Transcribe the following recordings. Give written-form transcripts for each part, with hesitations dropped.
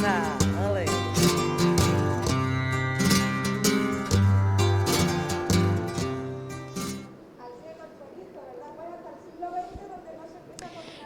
Anda, ole.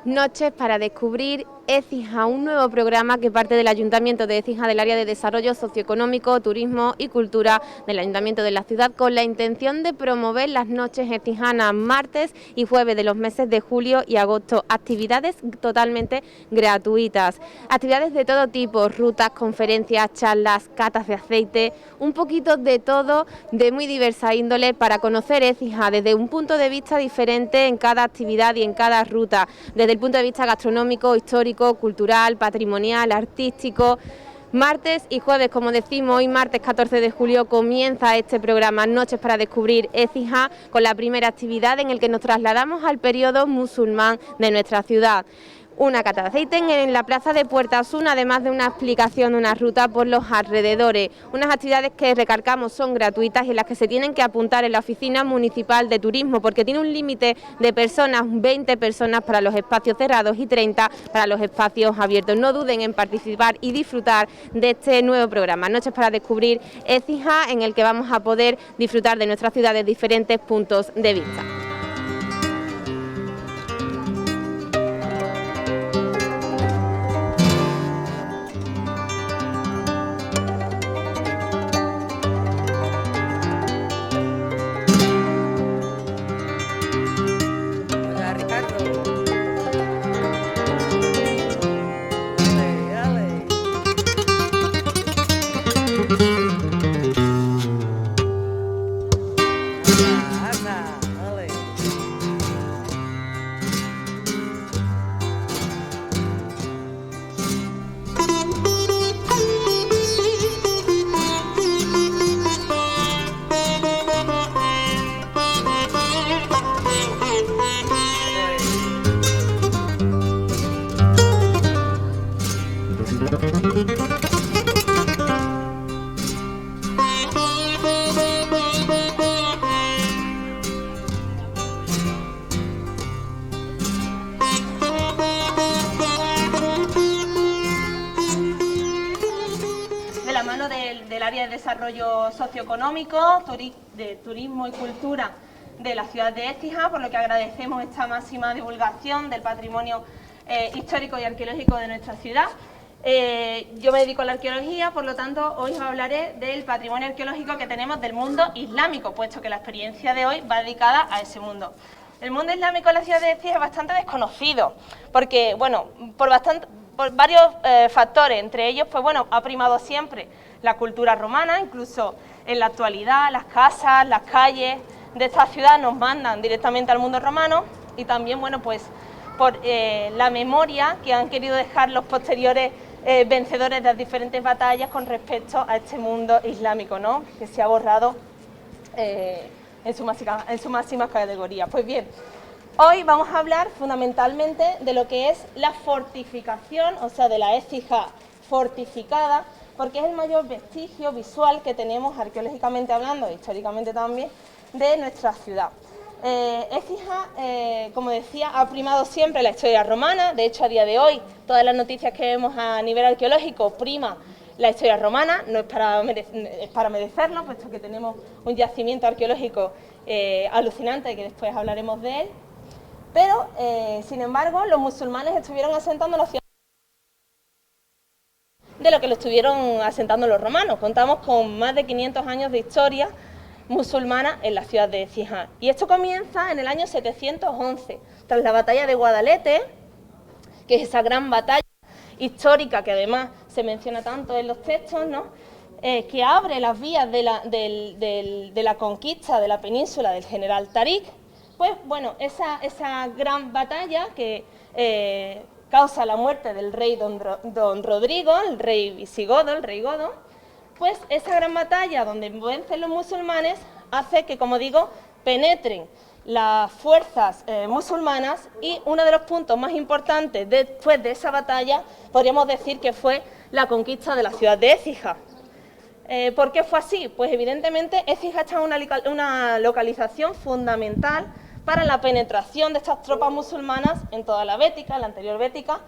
Noches para descubrir Écija, un nuevo programa que parte del Ayuntamiento de Écija, del área de desarrollo socioeconómico, turismo y cultura del Ayuntamiento de la ciudad, con la intención de promover las noches écijanas martes y jueves de los meses de julio y agosto. Actividades totalmente gratuitas, actividades de todo tipo, rutas, conferencias, charlas, catas de aceite, un poquito de todo, de muy diversa índole, para conocer Écija desde un punto de vista diferente en cada actividad y en cada ruta, desde el punto de vista gastronómico, histórico, cultural, patrimonial, artístico. Martes y jueves, como decimos, hoy martes 14 de julio comienza este programa Noches para descubrir Écija, con la primera actividad en el que nos trasladamos al periodo musulmán de nuestra ciudad. Una cata de aceite en la plaza de Puerta Osuna, además de una explicación de una ruta por los alrededores. Unas actividades que, recalcamos, son gratuitas y en las que se tienen que apuntar en la oficina municipal de turismo, porque tiene un límite de personas, 20 personas para los espacios cerrados y 30 para los espacios abiertos. No duden en participar y disfrutar de este nuevo programa, Noches para descubrir Écija, en el que vamos a poder disfrutar de nuestra ciudad desde diferentes puntos de vista. Hola, Ricardo. Dale, dale. Anda, ole. De la mano del área de desarrollo socioeconómico, de turismo y cultura de la ciudad de Écija, por lo que agradecemos esta máxima divulgación del patrimonio histórico y arqueológico de nuestra ciudad. Yo me dedico a la arqueología, por lo tanto hoy os hablaré del patrimonio arqueológico que tenemos del mundo islámico, puesto que la experiencia de hoy va dedicada a ese mundo. El mundo islámico en la ciudad de Écija es bastante desconocido, porque, bueno, por varios factores, entre ellos, pues bueno, ha primado siempre la cultura romana, incluso en la actualidad las casas, las calles de esta ciudad nos mandan directamente al mundo romano, y también, bueno, pues por la memoria que han querido dejar los posteriores vencedores de las diferentes batallas con respecto a este mundo islámico, ¿no?, que se ha borrado en su máxima categoría. Pues bien, hoy vamos a hablar fundamentalmente de lo que es la fortificación, o sea, de la Écija fortificada, porque es el mayor vestigio visual que tenemos arqueológicamente hablando, históricamente también, de nuestra ciudad. Écija, como decía, ha primado siempre la historia romana. De hecho, a día de hoy, todas las noticias que vemos a nivel arqueológico prima la historia romana. No es para merecerlo, puesto que tenemos un yacimiento arqueológico alucinante, que después hablaremos de él. Pero, sin embargo, los musulmanes estuvieron asentando la ciudad de lo que lo estuvieron asentando los romanos. Contamos con más de 500 años de historia musulmana en la ciudad de Écija. Y esto comienza en el año 711, tras la batalla de Guadalete, que es esa gran batalla histórica que además se menciona tanto en los textos, ¿no?, que abre las vías de la conquista de la península del general Tarik. Pues bueno, esa gran batalla que causa la muerte del rey don Rodrigo, el rey visigodo, el rey godo, pues esa gran batalla donde vencen los musulmanes hace que, como digo, penetren las fuerzas musulmanas, y uno de los puntos más importantes después de esa batalla podríamos decir que fue la conquista de la ciudad de Écija. ¿Por qué fue así? Pues evidentemente Écija está en una localización fundamental para la penetración de estas tropas musulmanas en toda la Bética, en la anterior Bética,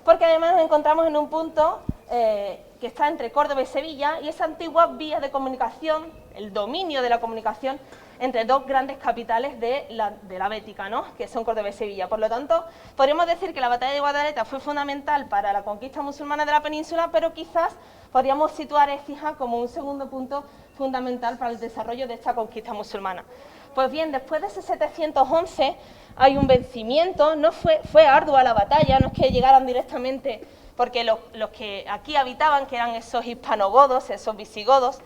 porque además nos encontramos en un punto que está entre Córdoba y Sevilla, y esa antigua vía de comunicación, el dominio de la comunicación entre dos grandes capitales de la Bética, ¿no?, que son Córdoba y Sevilla. Por lo tanto, podríamos decir que la batalla de Guadaleta fue fundamental para la conquista musulmana de la península, pero quizás podríamos situar Écija como un segundo punto fundamental para el desarrollo de esta conquista musulmana. Pues bien, después de ese 711 hay un vencimiento, no fue ardua la batalla, no es que llegaran directamente, porque los que aquí habitaban, que eran esos hispanogodos, esos visigodos,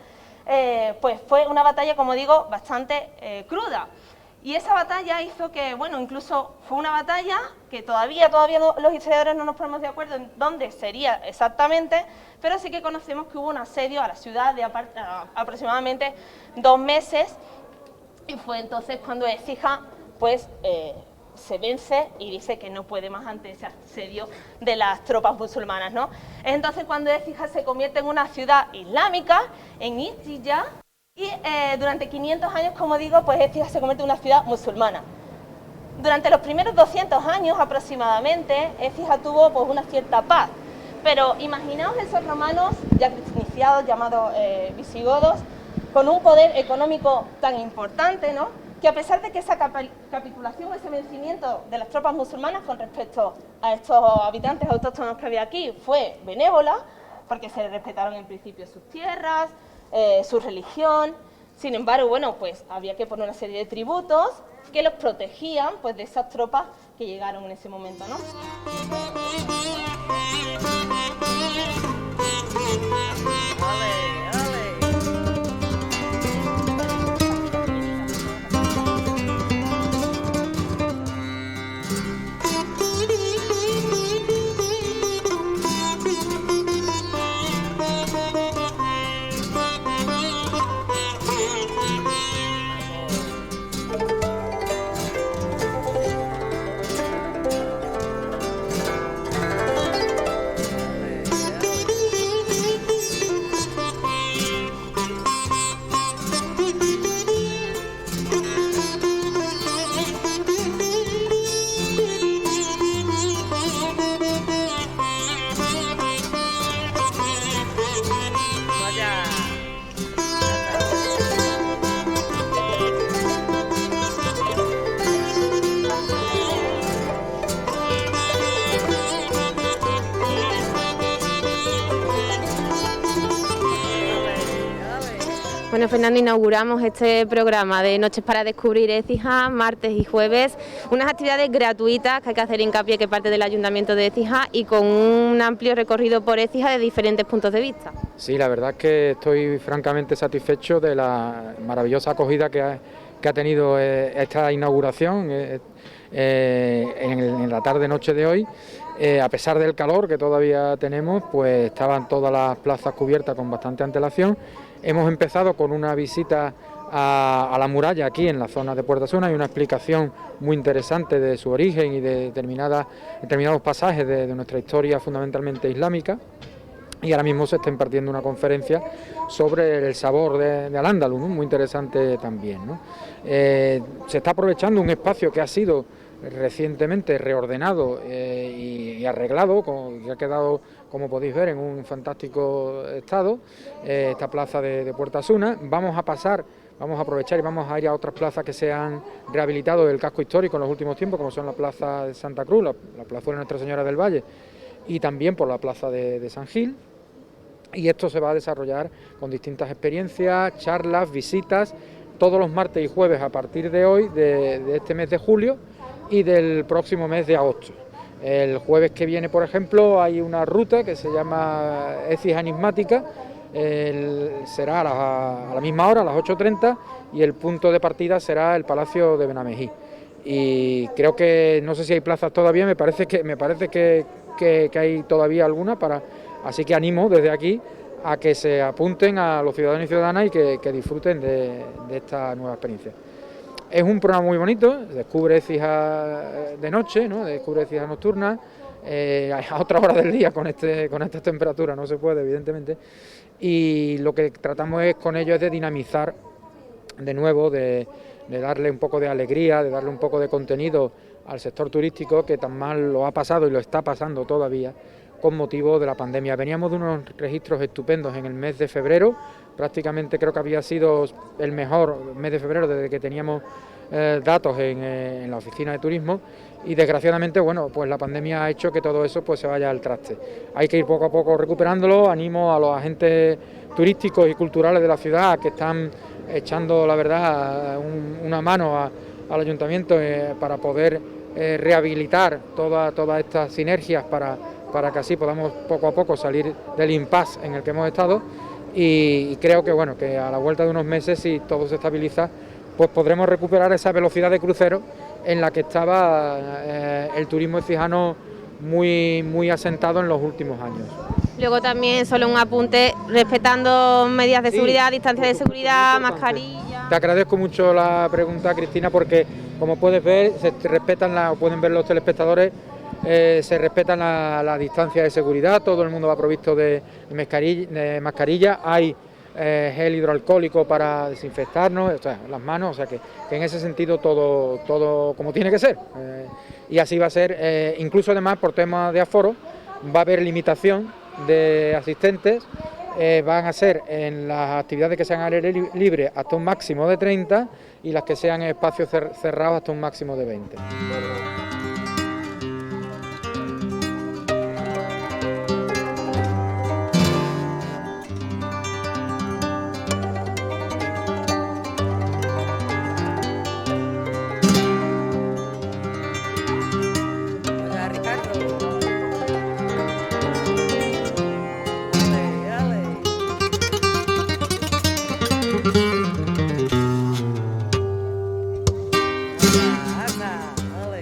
pues fue una batalla, como digo, bastante cruda. Y esa batalla hizo que, bueno, incluso fue una batalla que todavía los historiadores no nos ponemos de acuerdo en dónde sería exactamente, pero sí que conocemos que hubo un asedio a la ciudad de aproximadamente 2 meses, y fue entonces cuando Écija, pues, se vence y dice que no puede más ante ese asedio de las tropas musulmanas, ¿no? Es entonces cuando Écija se convierte en una ciudad islámica, en Istiyá, y durante 500 años, como digo, pues Écija se convierte en una ciudad musulmana. Durante los primeros 200 años aproximadamente, Écija tuvo pues una cierta paz, pero imaginaos esos romanos ya cristianizados, llamados visigodos, con un poder económico tan importante, ¿no?, que a pesar de que esa capitulación, ese vencimiento de las tropas musulmanas con respecto a estos habitantes autóctonos que había aquí fue benévola, porque se respetaron en principio sus tierras, su religión. Sin embargo, bueno, pues había que poner una serie de tributos que los protegían, pues, de esas tropas que llegaron en ese momento, ¿no? Bueno, Fernando, inauguramos este programa de Noches para Descubrir Écija, martes y jueves, unas actividades gratuitas que hay que hacer hincapié que parte del Ayuntamiento de Écija y con un amplio recorrido por Écija de diferentes puntos de vista. Sí, la verdad es que estoy francamente satisfecho de la maravillosa acogida que ha tenido esta inauguración en la tarde-noche de hoy. A pesar del calor que todavía tenemos, pues estaban todas las plazas cubiertas con bastante antelación. Hemos empezado con una visita a la muralla aquí en la zona de Puerta Asuna y una explicación muy interesante de su origen y de determinados pasajes de nuestra historia fundamentalmente islámica. Y ahora mismo se está impartiendo una conferencia sobre el sabor de Al-Ándalus, ¿no?, muy interesante también, ¿no? Se está aprovechando un espacio que ha sido recientemente reordenado y arreglado, que ha quedado, como podéis ver, en un fantástico estado, esta plaza de Puerta Asuna. Vamos a aprovechar y vamos a ir a otras plazas que se han rehabilitado del casco histórico en los últimos tiempos, como son la plaza de Santa Cruz, la plazuela de Nuestra Señora del Valle, y también por la plaza de San Gil. Y esto se va a desarrollar con distintas experiencias, charlas, visitas, todos los martes y jueves a partir de hoy, de este mes de julio y del próximo mes de agosto. El jueves que viene, por ejemplo, hay una ruta que se llama Écija Enigmática, será a la misma hora, a las 8:30, y el punto de partida será el Palacio de Benamejí. Y creo que, no sé si hay plazas todavía, me parece que hay todavía alguna, así que animo desde aquí a que se apunten a los ciudadanos y ciudadanas y que disfruten de esta nueva experiencia. Es un programa muy bonito, descubre Écija de noche, ¿no?, descubre Écija nocturna, a otras horas del día con estas temperaturas no se puede, evidentemente, y lo que tratamos con ello es de dinamizar de nuevo, de darle un poco de alegría, de darle un poco de contenido al sector turístico que tan mal lo ha pasado y lo está pasando todavía con motivo de la pandemia. Veníamos de unos registros estupendos en el mes de febrero, prácticamente creo que había sido el mejor mes de febrero desde que teníamos datos en la oficina de turismo, y desgraciadamente, bueno, pues la pandemia ha hecho que todo eso pues se vaya al traste. Hay que ir poco a poco recuperándolo. Animo a los agentes turísticos y culturales de la ciudad que están echando, la verdad, una mano al ayuntamiento para poder rehabilitar todas estas sinergias para que así podamos poco a poco salir del impasse en el que hemos estado, y creo que bueno, que a la vuelta de unos meses, si todo se estabiliza, pues podremos recuperar esa velocidad de crucero en la que estaba el turismo écijano muy asentado en los últimos años. Luego también, solo un apunte, respetando medidas de seguridad, distancia de seguridad, mascarilla. Te agradezco mucho la pregunta, Cristina, porque como puedes ver, se respetan o pueden ver los telespectadores, se respetan la distancia de seguridad, todo el mundo va provisto de mascarilla, hay gel hidroalcohólico para desinfectarnos, o sea, las manos, o sea que en ese sentido todo como tiene que ser, y así va a ser, incluso además por temas de aforo va a haber limitación de asistentes, van a ser en las actividades que sean al aire libre hasta un máximo de 30 y las que sean en espacios cerrados hasta un máximo de 20. Hola, Ricardo. Ale, ale. Ana, ale.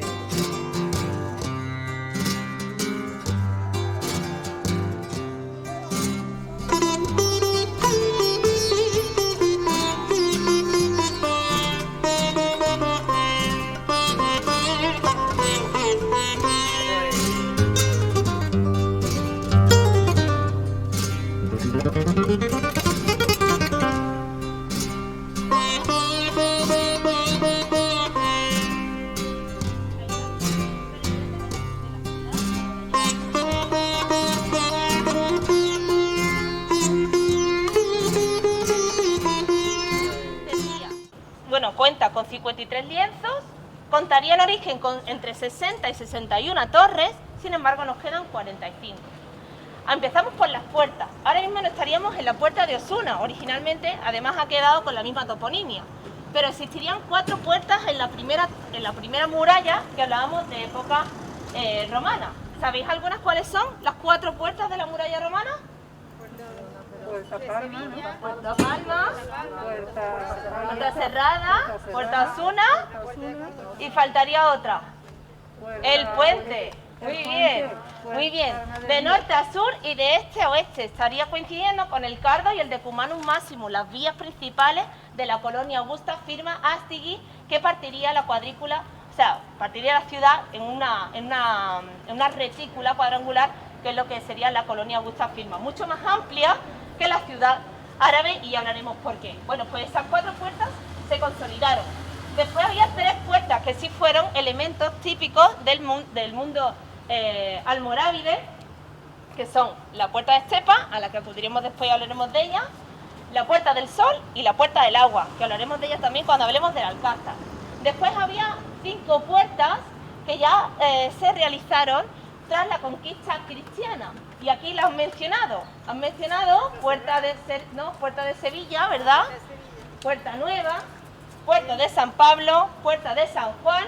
Bueno, cuenta con 53 lienzos, contaría en origen con entre 60 y 61 torres, sin embargo nos quedan 45. Empezamos por las puertas. Ahora mismo no estaríamos en la puerta de Osuna, originalmente además ha quedado con la misma toponimia, pero existirían 4 puertas en la primera muralla que hablábamos de época romana. ¿Sabéis algunas cuáles son las 4 puertas de la muralla romana? Puerta Palma, Puerta Cerrada, Puerta Osuna y faltaría otra. El puente. Muy bien, muy bien. De norte a sur y de este a oeste. Estaría coincidiendo con el Cardo y el Decumanum Maximus, las vías principales de la colonia Augusta Firma Astigui, que partiría la cuadrícula, o sea, partiría la ciudad en una retícula cuadrangular, que es lo que sería la colonia Augusta Firma, mucho más amplia que la ciudad árabe, y ya hablaremos por qué. Bueno, pues esas 4 puertas se consolidaron. Después había 3 puertas que sí fueron elementos típicos del mundo almorávide, que son la puerta de Estepa, a la que acudiremos después y hablaremos de ella, la puerta del Sol y la puerta del Agua, que hablaremos de ella también cuando hablemos del Alcázar. Después había 5 puertas que ya se realizaron tras la conquista cristiana, y aquí las han mencionado puerta de Sevilla, ¿verdad? Puerta Nueva, puerta de San Pablo, puerta de San Juan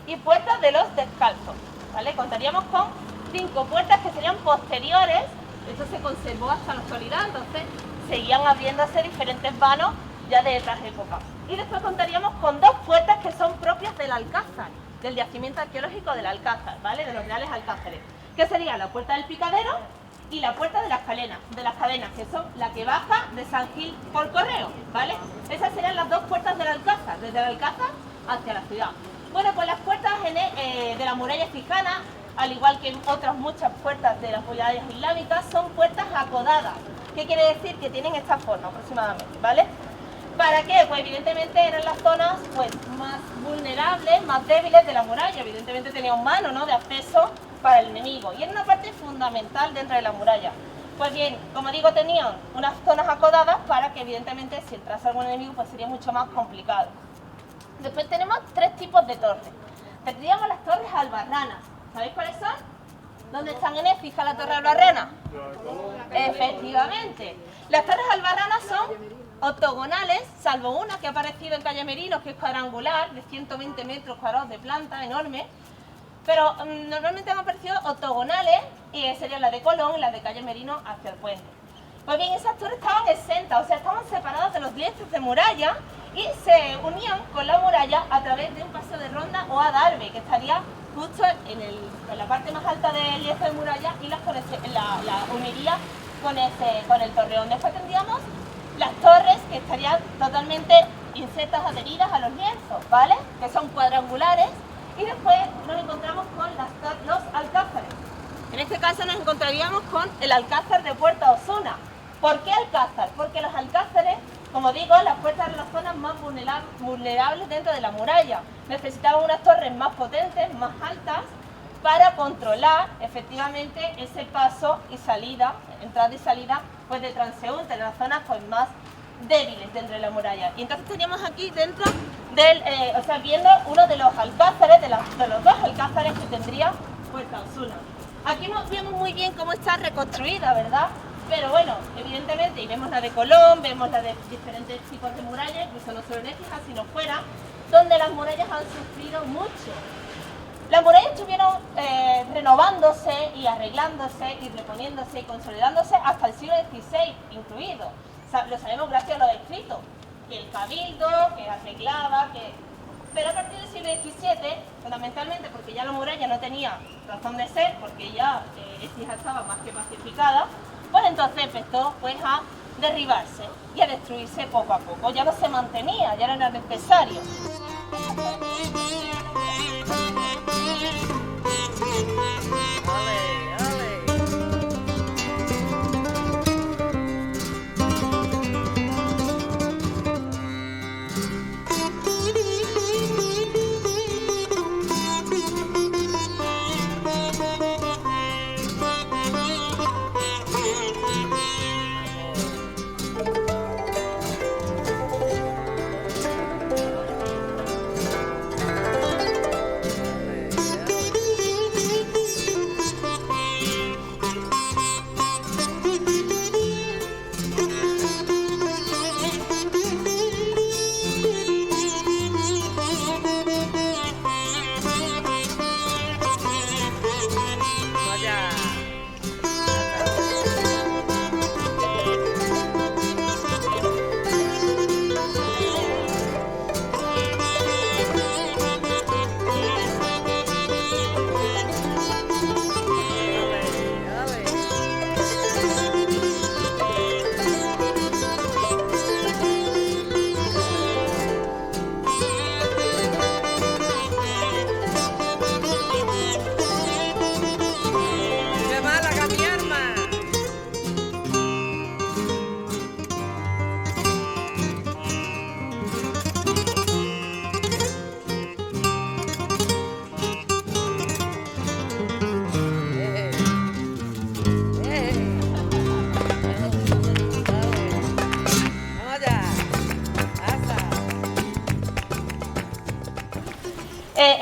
y puerta de los Descalzos, ¿vale? Contaríamos con 5 puertas que serían posteriores. Esto se conservó hasta la actualidad, entonces seguían abriéndose diferentes vanos ya de otras épocas. Y después contaríamos con 2 puertas que son propias del Alcázar, del yacimiento arqueológico del Alcázar, ¿vale? De los reales alcázares, que sería la puerta del Picadero y la puerta de las cadenas, que son la que baja de San Gil por correo, ¿vale? Esas serían las 2 puertas del Alcázar, desde el Alcázar hacia la ciudad. Bueno, pues las puertas de la muralla cijana, al igual que otras muchas puertas de las murallas islámicas, son puertas acodadas. ¿Qué quiere decir? Que tienen esta forma aproximadamente, ¿vale? ¿Para qué? Pues evidentemente eran las zonas pues más vulnerables, más débiles de la muralla. Evidentemente tenía un mano, ¿no?, de acceso para el enemigo y era una parte fundamental dentro de la muralla. Pues bien, como digo, tenían unas zonas acodadas para que evidentemente si entrase algún enemigo pues sería mucho más complicado. Después tenemos tres tipos de torres. Tendríamos las torres albarranas. ¿Sabéis cuáles son? ¿Dónde están en Écija la torre albarrana? Efectivamente. Las torres albarranas son octogonales, salvo una que ha aparecido en calle Merinos, que es cuadrangular, de 120 metros cuadrados de planta, enorme. Pero normalmente han aparecido octogonales, y serían las de Colón y las de calle Merino hacia el puente. Pues bien, esas torres estaban exentas, o sea, estaban separadas de los lienzos de muralla y se unían con la muralla a través de un paso de ronda o adarve, que estaría justo en la parte más alta del lienzo de muralla y la uniría con el torreón. Después tendríamos las torres que estarían totalmente insertas, adheridas a los lienzos, ¿vale? Que son cuadrangulares. Y después nos encontramos con los alcázares. En este caso nos encontraríamos con el alcázar de Puerta Osuna. ¿Por qué alcázar? Porque los alcázares, como digo, las puertas eran las zonas más vulnerables dentro de la muralla. Necesitaban unas torres más potentes, más altas, para controlar efectivamente ese paso y salida, entrada y salida, pues de transeúntes, en las zonas pues más débiles dentro de la muralla. Y entonces teníamos aquí dentro viendo uno de los alcázares, de los dos alcázares que tendría Puerta Osuna. Aquí vemos muy bien cómo está reconstruida, ¿verdad? Pero bueno, evidentemente, y vemos la de Colón, vemos la de diferentes tipos de murallas, incluso no solo en Écija, sino fuera, donde las murallas han sufrido mucho. Las murallas estuvieron renovándose y arreglándose y reponiéndose y consolidándose hasta el siglo XVI incluido. Lo sabemos gracias a los escritos, que el cabildo, que arreglaba, pero a partir del siglo XVII, fundamentalmente porque ya la muralla no tenía razón de ser, porque ya Écija estaba más que pacificada, pues entonces empezó pues a derribarse y a destruirse poco a poco. Ya no se mantenía, ya no era necesario.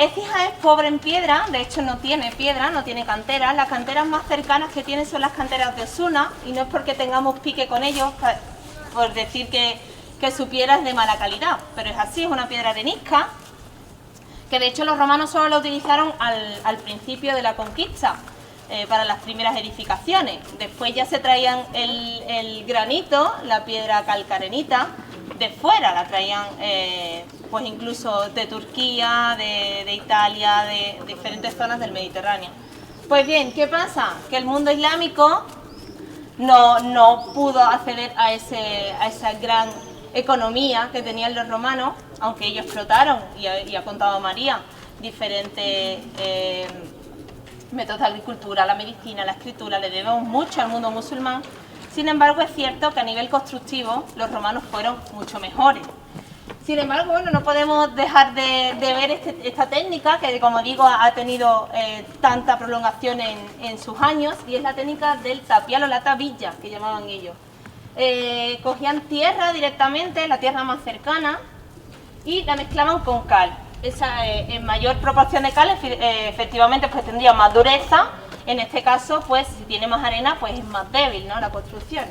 Écija es pobre en piedra, de hecho no tiene piedra, no tiene canteras. Las canteras más cercanas que tiene son las canteras de Osuna, y no es porque tengamos pique con ellos, por decir que su piedra es de mala calidad, pero es así, es una piedra arenisca, que de hecho los romanos solo la utilizaron al principio de la conquista, para las primeras edificaciones. Después ya se traían el granito, la piedra calcarenita, de fuera, la traían pues incluso de Turquía, de Italia, de diferentes zonas del Mediterráneo. Pues bien, ¿qué pasa? Que el mundo islámico no pudo acceder a esa gran economía que tenían los romanos, aunque ellos explotaron, y ha contado María, diferentes métodos de agricultura, la medicina, la escritura, le debemos mucho al mundo musulmán. Sin embargo, es cierto que a nivel constructivo los romanos fueron mucho mejores. Sin embargo, bueno, no podemos dejar de ver esta técnica que, como digo, ha tenido tanta prolongación en sus años, y es la técnica del tapial o la tabilla, que llamaban ellos. Cogían tierra directamente, la tierra más cercana, y la mezclaban con cal. En mayor proporción de cal, efectivamente, pues tendría más dureza. En este caso, pues si tiene más arena, pues es más débil, ¿no?, la construcción.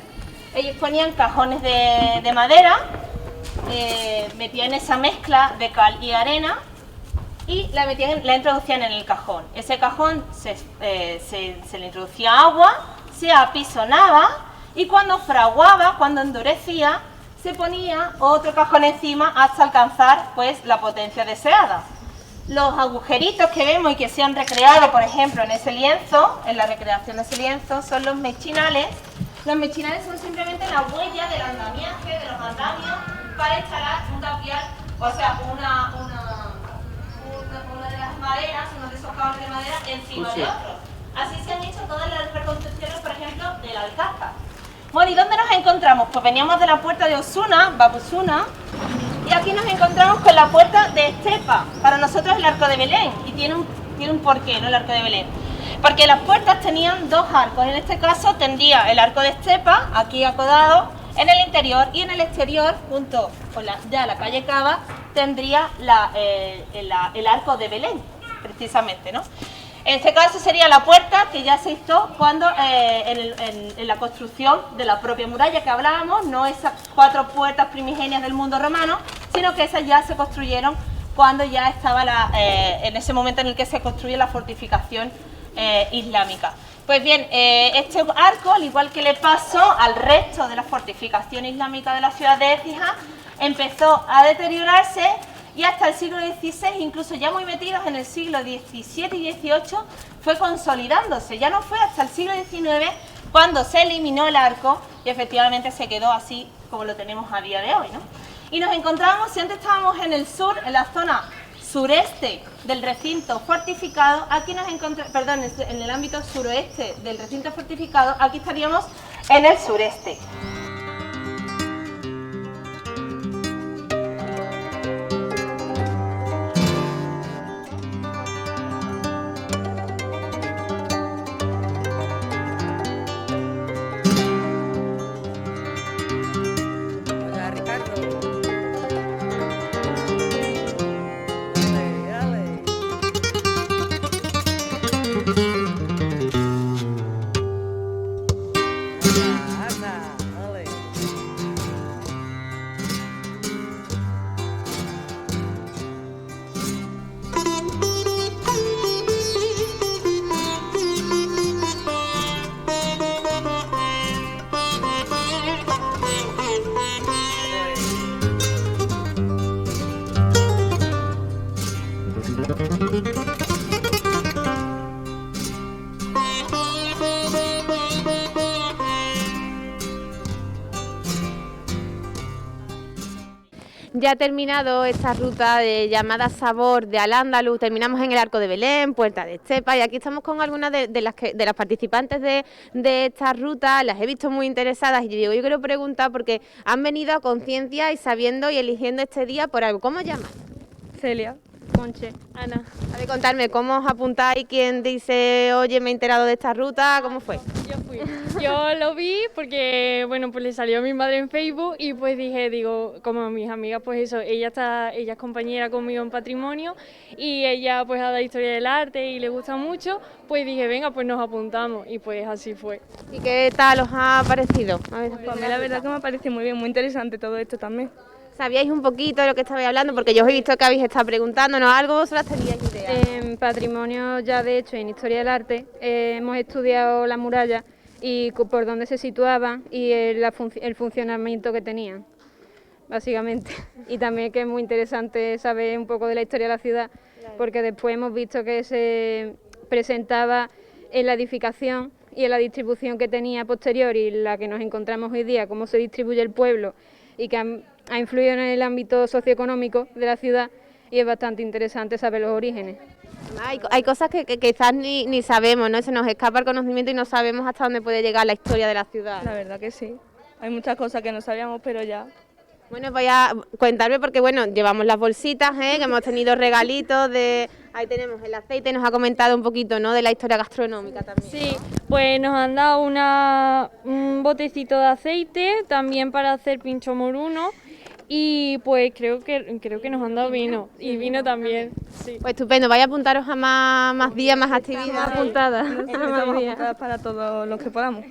Ellos ponían cajones de madera, metían esa mezcla de cal y arena y la introducían en el cajón. Ese cajón se le introducía agua, se apisonaba, y cuando fraguaba, cuando endurecía, se ponía otro cajón encima hasta alcanzar, pues, la potencia deseada. Los agujeritos que vemos y que se han recreado, por ejemplo, en ese lienzo, en la recreación de ese lienzo, son los mechinales. Los mechinales son simplemente la huella del andamiaje, de los andamios, para instalar un tapial, o sea, una de las maderas, uno de esos cables de madera encima de otros. Así se han hecho todas las reconstrucciones, por ejemplo, del Alcázar. Bueno, ¿y dónde nos encontramos? Pues veníamos de la puerta de Osuna, Babusuna, y aquí nos encontramos con la puerta de Estepa. Para nosotros el arco de Belén, y tiene un porqué, ¿no?, el arco de Belén. Porque las puertas tenían dos arcos. En este caso tendría el arco de Estepa, aquí acodado, en el interior, y en el exterior, junto con la calle Cava, tendría el arco de Belén, precisamente, ¿no? En este caso sería la puerta que ya se hizo cuando en la construcción de la propia muralla que hablábamos, no esas 4 puertas primigenias del mundo romano, sino que esas ya se construyeron cuando ya estaba en ese momento en el que se construye la fortificación islámica. Pues bien, este arco, al igual que le pasó al resto de la fortificación islámica de la ciudad de Écija, empezó a deteriorarse, y hasta el siglo XVI, incluso ya muy metidos en el siglo XVII y XVIII, fue consolidándose. Ya no fue hasta el siglo XIX cuando se eliminó el arco y efectivamente se quedó así como lo tenemos a día de hoy, ¿no? Y nos encontramos, si antes estábamos en el sur, en la zona sureste del recinto fortificado, aquí nos encontramos, perdón, en el ámbito suroeste del recinto fortificado, aquí estaríamos en el sureste. Hola, Ricardo. Ale, ale. Anda, ale. Ya ha terminado esta ruta llamada Sabor de Al-Ándalus. Terminamos en el Arco de Belén, Puerta de Estepa, y aquí estamos con algunas de las participantes de esta ruta. Las he visto muy interesadas y yo quiero preguntar porque han venido a conciencia y sabiendo y eligiendo este día por algo. ¿Cómo os llamáis? Celia, Conche, Ana. A ver, contarme, ¿cómo os apuntáis? ¿Quién dice, oye, me he enterado de esta ruta? ¿Cómo fue? Yo fui. Yo lo vi porque, bueno, pues le salió a mi madre en Facebook y pues digo, como mis amigas, pues eso, ella es compañera conmigo en patrimonio y ella pues ha dado historia del arte y le gusta mucho, pues dije, venga, pues nos apuntamos y pues así fue. ¿Y qué tal os ha parecido? A ver, Pues a mí la verdad que me parece muy bien, muy interesante todo esto también. ¿Sabíais un poquito de lo que estabais hablando? Porque yo os he visto que habéis estado preguntándonos algo, vosotras teníais idea. En patrimonio ya de hecho, en historia del arte, hemos estudiado la muralla y por dónde se situaban y el funcionamiento que tenían, básicamente. Y también que es muy interesante saber un poco de la historia de la ciudad, porque después hemos visto que se presentaba en la edificación y en la distribución que tenía posterior y la que nos encontramos hoy día, cómo se distribuye el pueblo y que ha influido en el ámbito socioeconómico de la ciudad, y es bastante interesante saber los orígenes. Hay cosas que quizás ni sabemos, ¿no? Se nos escapa el conocimiento y no sabemos hasta dónde puede llegar la historia de la ciudad. La verdad que sí. Hay muchas cosas que no sabíamos, pero ya Bueno, voy a contarme porque, bueno, llevamos las bolsitas, que hemos tenido regalitos de... Ahí tenemos el aceite, nos ha comentado un poquito, ¿no?, de la historia gastronómica también. Sí, pues nos han dado un botecito de aceite, también para hacer pincho moruno, y pues creo que nos han dado vino, y vino también, sí. Pues estupendo, vaya a apuntaros a más días, más actividades. Estamos apuntadas para todos los que podamos.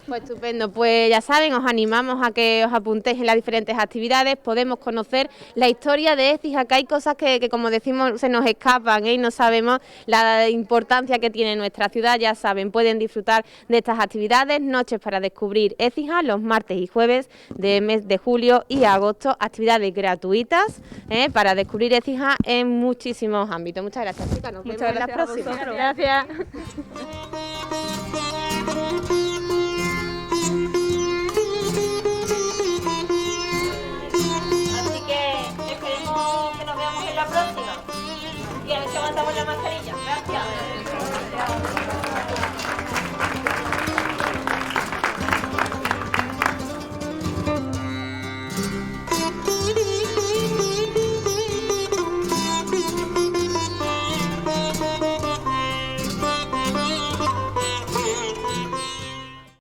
Pues estupendo, pues ya saben, os animamos a que os apuntéis en las diferentes actividades, podemos conocer la historia de Écija, que hay cosas que como decimos se nos escapan, y no sabemos la importancia que tiene nuestra ciudad. Ya saben, pueden disfrutar de estas actividades, noches para descubrir Écija, los martes y jueves de mes de julio y agosto, actividades gratuitas para descubrir Écija en muchísimos ámbitos. Muchas gracias, chicas, nos vemos en la próxima. Gracias.